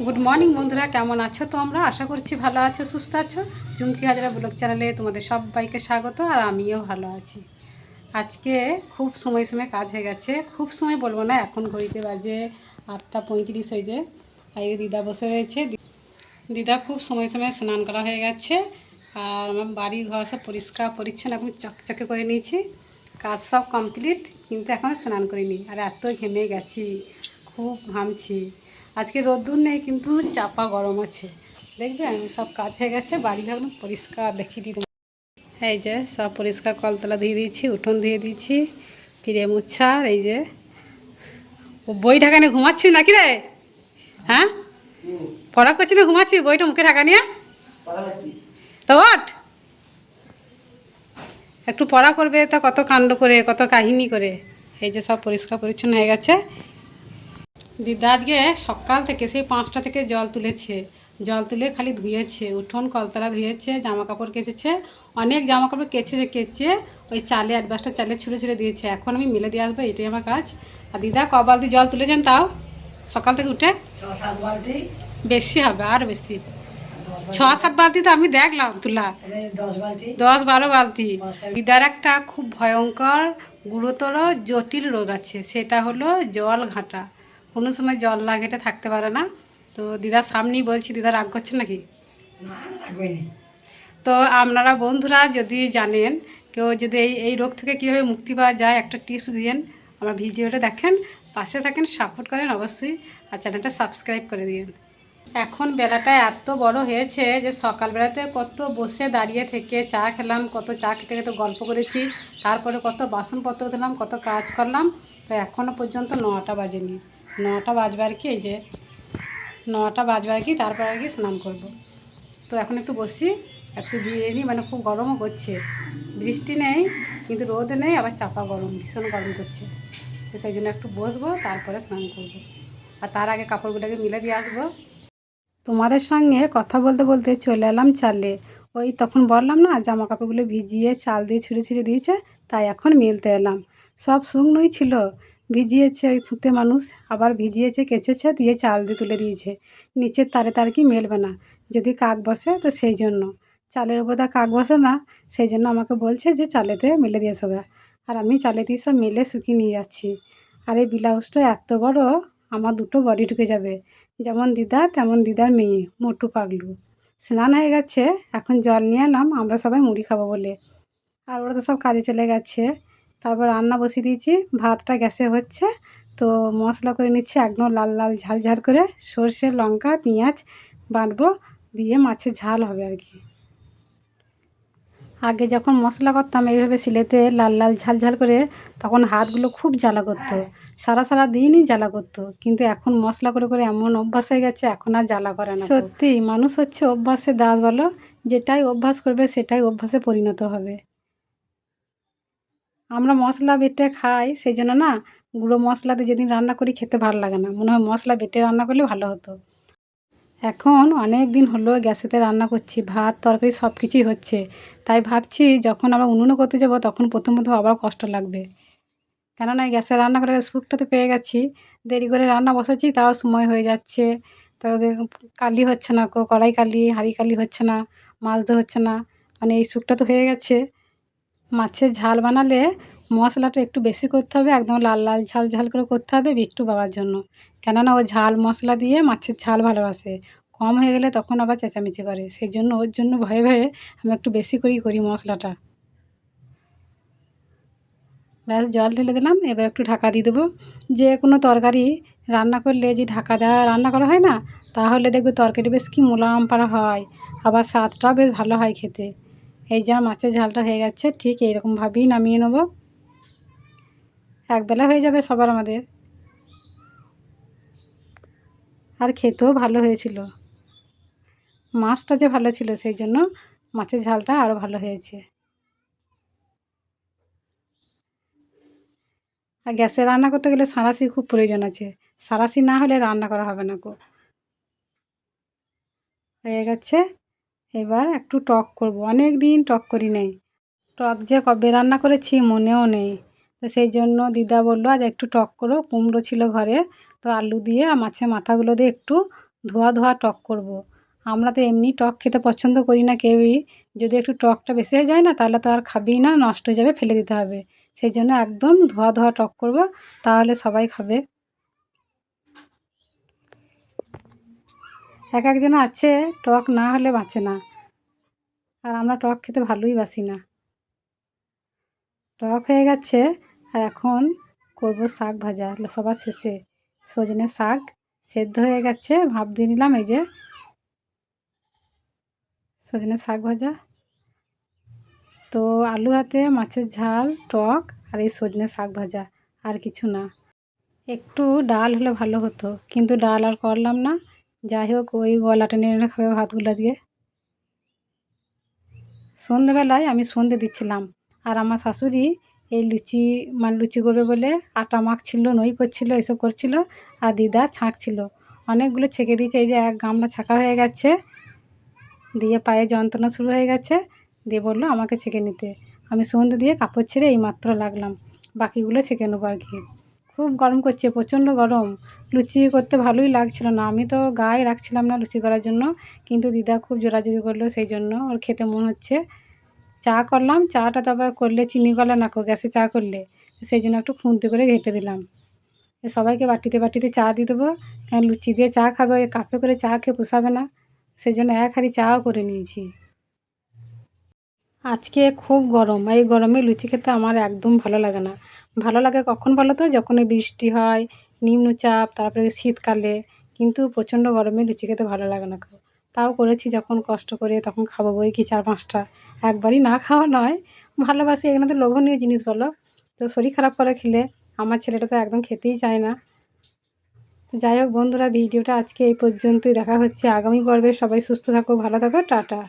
Good morning বন্ধুরা, কেমন আছো তোমরা? আশা করছি ভালো আছো, সুস্থ আছো। চুমকি হাজরা ব্লগ চ্যানেলে তোমাদের সবাইকে স্বাগত। আর আমিও ভালো আছি। আজকে খুব সময় কাজ হয়ে গেছে। খুব সময় বলবো না, এখন ঘড়িতে বাজে 8:35 হয়েছে। আর এই দিদা বসে রয়েছে। দিদা খুব সময় স্নান করা হয়ে গেছে। আর আমার বাড়ি ঘর সব পরিষ্কার পরিচ্ছন্ন এখন চকচকে করে নিয়েছি। কাজ সব কমপ্লিট, কিন্তু এখন স্নান করিনি। আর এত ঘেমে গেছি, খুব ঘামছি। আজকে রোদ্দুর নেই, কিন্তু চাপা গরম আছে। দেখবেন সব কাজ হয়ে গেছে, বাড়িঘর পরিষ্কার দেখিয়ে দিই। এই যে সব পরিষ্কার, কলতলা ধুয়ে দিয়েছি, উঠোন ধুয়ে দিয়েছি, ফিরে মুছার। এই যে ও বই ঢাকা নিয়ে ঘুমাচ্ছি নাকি রে? হ্যাঁ, পড়া করছি না ঘুমাচ্ছি? বইটা মুখে ঢাকা নিয়ে তো ওঠ, একটু পড়া করবে। তা কত কাণ্ড করে, কত কাহিনী করে। এই যে সব পরিষ্কার পরিচ্ছন্ন হয়ে গেছে। দিদা আজকে সকাল থেকে সেই 5টা থেকে জল তুলেছে। জল তুলে খালি ধুয়েছে, উঠোন কলতলা ধুয়েছে, জামা কাপড় কেচেছে। অনেক জামা কাপড় কেচে ওই চালে 8-10টা চালে ছুঁড়ে ছুঁড়ে দিয়েছে। এখন আমি মেলে দিয়ে আসবো, এটাই আমার কাজ। আর দিদা ক বালতি জল তুলেছেন তাও সকাল থেকে উঠে? 6-7 বালতি। বেশি হবে, আর বেশি। 6-7 বালতি তো আমি দেখলাম তুলা। 10 বালতি, 10-12 বালতি। দিদার একটা খুব ভয়ঙ্কর গুরুতর জটিল রোগ আছে, সেটা হলো জল ঘাঁটা। কোনো সময় জল না ঘেঁটে থাকতে পারে না। তো দিদার সামনেই বলছি, দিদা রাগ করছেন নাকি? না রাখবে না। তো আপনারা বন্ধুরা যদি জানেন, কেউ যদি এই রোগ থেকে কীভাবে মুক্তি পাওয়া যায়, একটা টিপস দিন। আমার ভিডিওটা দেখেন, পাশে থাকেন, সাপোর্ট করেন অবশ্যই। আর চ্যানেলটা সাবস্ক্রাইব করে দিন। এখন বেলাটা এত বড় হয়েছে যে সকালবেলাতে কত বসে দাঁড়িয়ে থেকে চা খেলাম, কত চা খেতে খেতে গল্প করেছি। তারপরে কত বাসনপত্র দিলাম, কত কাজ করলাম। তো এখনও পর্যন্ত 9টা বাজেনি। 9টা বাজবে আর কি, এই যে 9টা বাজবে আর কি, তারপর আর কি স্নান করব। তো এখন একটু বসি, একটু জিরিয়ে নিই। মানে খুব গরমও করছে, বৃষ্টি নেই কিন্তু রোদ নেই, আবার চাপা গরম, ভীষণ গরম করছে। তো সেই জন্য একটু বসবো, তারপরে স্নান করব। আর তার আগে কাপড়গুলোকে মিলে দিয়ে আসবো। তোমাদের সঙ্গে কথা বলতে বলতে চলে এলাম চালে। ওই তখন বললাম না, জামা কাপড়গুলো ভিজিয়ে চাল দিয়ে ছুঁড়ে ছুঁড়ে দিয়েছে, তাই এখন মেলতে এলাম। সব শুকনোই ছিল, ভিজিয়েছে ওই খুঁতে মানুষ, আবার ভিজিয়েছে কেচেছে, দিয়ে চাল দিয়ে তুলে দিয়েছে। নিচের তারে তার কি মেলবে না, যদি কাক বসে তো সেই জন্য। চালের উপর তো কাক বসে না, সেই জন্য আমাকে বলছে যে চালেতে মেলে দিয়ে এসো গা। আর আমি চালে দিয়ে সব মেলে শুকিয়ে নিয়ে যাচ্ছি। আর এই ব্লাউজটা এত বড়, আমার দুটো বডি ঢুকে যাবে। যেমন দিদা তেমন দিদার মেয়ে মোটু পাগলু। স্নান হয়ে গেছে, এখন জল নিয়ে এলাম আমরা সবাই মুড়ি খাবো বলে। আর ওরা তো সব কাজে চলে গেছে। তারপর রান্না বসিয়ে দিয়েছি, ভাতটা গ্যাসে হচ্ছে। তো মশলা করে নিচ্ছে একদম লাল লাল ঝাল ঝাল করে, সর্ষে লঙ্কা পেঁয়াজ বাটবো, দিয়ে মাছের ঝাল হবে আর কি। আগে যখন মশলা করতাম এইভাবে সিলেতে লাল লাল ঝাল ঝাল করে, তখন হাতগুলো খুব জ্বালা করতো, সারা সারা দিনই জ্বালা করতো। কিন্তু এখন মশলা করে করে এমন অভ্যাস হয়ে গেছে, এখন আর জ্বালা করে না। সত্যি মানুষ হচ্ছে অভ্যাসের দাস বলো। যেটাই অভ্যাস করবে সেটাই অভ্যাসে পরিণত হবে। আমরা মশলা বেটে খাই, সেই জন্য না গুঁড়ো মশলাতে যেদিন রান্না করি খেতে ভালো লাগে না, মনে হয় মশলা বেটে রান্না করলে ভালো হতো। এখন অনেক দিন হলো গ্যাসেতে রান্না করছি, ভাত তরকারি সব কিছুই হচ্ছে। তাই ভাবছি যখন আমরা উনুনে করতে যাব, তখন প্রথম প্রথম আবার কষ্ট লাগবে। কেননা গ্যাসে রান্না করে সুখটা তো পেয়ে গেছি, দেরি করে রান্না বসাচ্ছি তাও সময় হয়ে যাচ্ছে। তবে কালি হচ্ছে না, কড়াই কালি হাঁড়ি কালি হচ্ছে না, মাজতে হচ্ছে না। মানে এই সুখটা তো হয়ে গেছে। মাছের ঝাল বানালে মশলাটা একটু বেশি করতে হবে, একদম লাল লাল ঝাল ঝাল করে করতে হবে বিট্টু বাবার জন্য। কেননা ও ঝাল মশলা দিয়ে মাছের ঝাল ভালোবাসে। কম হয়ে গেলে তখন আবার চেঁচামেচি করে, সেই জন্য ওর জন্য ভয়ে ভয়ে আমি একটু বেশি করেই করি মশলাটা। ব্যাস জল ঢেলে দিলাম, এবার একটু ঢাকা দিয়ে দেবো। যে কোনো তরকারি রান্না করলে যে ঢাকা দেওয়া রান্না করা হয় না, তাহলে দেখবে তরকারি বেশ কি মোলাম পাড়া হয়, আবার স্বাদটাও বেশ ভালো হয় খেতে। এই যে মাছের ঝালটা হয়ে গেছে, ঠিক এইরকমভাবেই নামিয়ে নেবো। একবেলা হয়ে যাবে সবার আমাদের। আর খেতেও ভালো হয়েছিল, মাছটা যে ভালো ছিল সেই জন্য মাছের ঝালটা আরও ভালো হয়েছে। আর গ্যাসে রান্না করতে গেলে সাঁড়াশি খুব প্রয়োজন আছে, সাঁড়াশি না হলে রান্না করা হবে না গো। হয়ে গেছে, এবার একটু টক করব, অনেক দিন টক করি নাই। টক যে কবে রান্না করেছি মনেও নেই। তো সেই জন্য দিদা বললো আজ একটু টক করো, কুমড়ো ছিল ঘরে, তো আলু দিয়ে আর মাছের মাথাগুলো দিয়ে একটু ধোয়া ধোয়া টক করব। আমরা তো এমনি টক খেতে পছন্দ করি না কেউই, যদি একটু টকটা বেশি হয়ে যায় না তাহলে তো আর খাবেই না, নষ্ট হয়ে যাবে, ফেলে দিতে হবে। সেই জন্য একদম ধোয়া ধোয়া টক করব, তাহলে সবাই খাবে। এক একজন আছে টক না হলে বাঁচে না, আর আমরা টক খেতে ভালোই বাসি না। টক হয়ে গেছে, আর এখন করব শাক ভাজা সবার শেষে। সজনে শাক সেদ্ধ হয়ে গেছে, ভাপ দিয়ে নিলাম। এই যে সজনে শাক ভাজা, তো আলু হাতে মাছের ঝাল, টক আর এই সজনে শাক ভাজা, আর কিছু না। একটু ডাল হলে ভালো হতো, কিন্তু ডাল আর করলাম না। যাই হোক, ওই গলা টেনে টেনে খাবে ভাতগুলো আজকে। সন্ধেবেলায় আমি সন্ধে দিচ্ছিলাম, আর আমার শাশুড়ি এই লুচি লুচি করবে বলে আটা মাখছিল, নই করছিল, এসব করছিল, আর দিদা ছাঁকছিল। অনেকগুলো ছেঁকে দিয়েছে, এই যে এক গামলা ছাঁকা হয়ে গেছে, দিয়ে পায়ে যন্ত্রণা শুরু হয়ে গেছে, দিয়ে বললো আমাকে ছেঁকে নিতে। আমি সন্ধে দিয়ে কাপড় ছেড়ে এইমাত্র লাগলাম, বাকিগুলো ছেঁকে নেবো আর কি। খুব গরম করছে, প্রচণ্ড গরম। লুচি করতে ভালোই লাগছিল না, আমি তো গায়ে রাখছিলাম না লুচি করার জন্য, কিন্তু দিদা খুব জোরাজুরি করলো, সেই জন্য ওর খেতে মন হচ্ছে। চা করলাম, চাটা তো আবার করলে চিনি গলে না কো গ্যাসে চা করলে, সেই জন্য একটু খুন্তি করে ঘেঁটে দিলাম। সবাইকে বাটিতে বাটিতে চা দিয়ে দেবো, কারণ লুচি দিয়ে চা খাবে, ওই কাপে করে চা খেয়ে পোষাবে না, সেই জন্য এক হাঁড়ি চাও করে নিয়েছি। আজকে খুব গরম, এই গরমে লুচি খেতে আমার একদম ভালো লাগে না। ভালো লাগে কখন বলো তো, যখন এই বৃষ্টি হয়, নিম্নচাপ, তারপরে শীতকালে, কিন্তু প্রচণ্ড গরমে লুচি খেতে ভালো লাগে না। তাও করেছি যখন কষ্ট করে, তখন খাবো বই কি 4-5টা, একবারই না খাওয়া নয়। ভালোবাসি, এখানে তো লোভনীয় জিনিস বলো, তো শরীর খারাপ করে খেলে। আমার ছেলেটা তো একদম খেতেই চায় না। তো যাই হোক বন্ধুরা, ভিডিওটা আজকে এই পর্যন্তই। দেখা হচ্ছে আগামী পর্বে। সবাই সুস্থ থাকো, ভালো থাকো, টাটা।